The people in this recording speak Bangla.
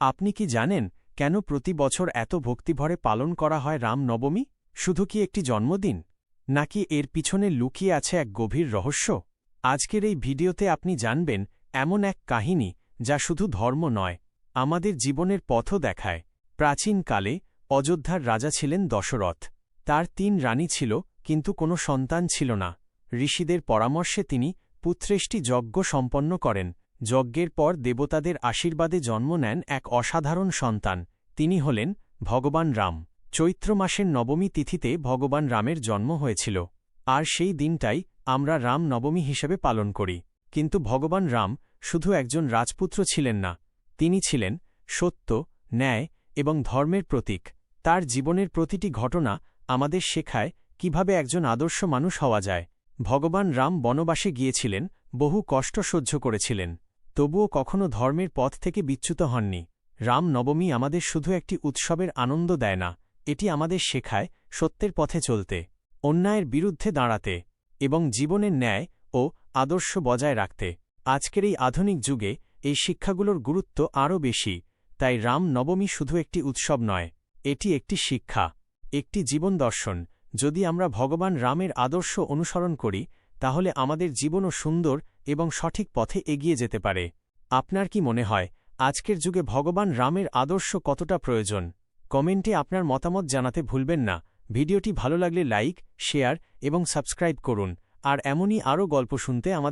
আপনি কি জানেন কেন প্রতি বছর এত ভক্তিভরে পালন করা হয় রাম নবমী? শুধু কি একটি জন্মদিন, নাকি এর পিছনে লুকিয়ে আছে এক গভীর রহস্য? আজকের এই ভিডিওতে আপনি জানবেন এমন এক কাহিনী যা শুধু ধর্ম নয়, আমাদের জীবনের পথও দেখায়। প্রাচীনকালে অযোধ্যার রাজা ছিলেন দশরথ। তার ৩ রানী ছিল, কিন্তু কোনো সন্তান ছিল না। ঋষিদের পরামর্শে তিনি পুত্রেষ্টি যজ্ঞ সম্পন্ন করেন। যজ্ঞের পর দেবতাদের আশীর্বাদে জন্ম নেন এক অসাধারণ সন্তান। তিনি হলেন ভগবান রাম। চৈত্র মাসের নবমী তিথিতে ভগবান রামের জন্ম হয়েছিল, আর সেই দিনটাই আমরা রাম নবমী হিসেবে পালন করি। কিন্তু ভগবান রাম শুধু একজন রাজপুত্র ছিলেন না, তিনি ছিলেন সত্য, ন্যায় এবং ধর্মের প্রতীক। তার জীবনের প্রতিটি ঘটনা আমাদের শেখায় কিভাবে একজন আদর্শ মানুষ হওয়া যায়। ভগবান রাম বনবাসে গিয়েছিলেন, বহু কষ্ট সহ্য করেছিলেন, তবুও কখনো ধর্মের পথ থেকে বিচ্যুত হননি। রাম নবমী আমাদের শুধু একটি উৎসবের আনন্দ দেয় না, এটি আমাদের শেখায় সত্যের পথে চলতে, অন্যায়ের বিরুদ্ধে দাঁড়াতে এবং জীবনের ন্যায় ও আদর্শ বজায় রাখতে। আজকের এই আধুনিক যুগে এই শিক্ষাগুলোর গুরুত্ব আরও বেশি। তাই রাম নবমী শুধু একটি উৎসব নয়, এটি একটি শিক্ষা, একটি জীবন দর্শন। যদি আমরা ভগবান রামের আদর্শ অনুসরণ করি, তাহলে আমাদের জীবনও সুন্দর এবং সঠিক পথে এগিয়ে যেতে পারে। আপনার কি মনে হয় আজকের যুগে ভগবান রামের আদর্শ কতটা প্রয়োজন? কমেন্টে আপনার মতামত জানাতে ভুলবেন না। ভিডিওটি ভালো লাগলে লাইক, শেয়ার এবং সাবস্ক্রাইব করুন, আর এমনই আরও গল্প শুনতে আমাদের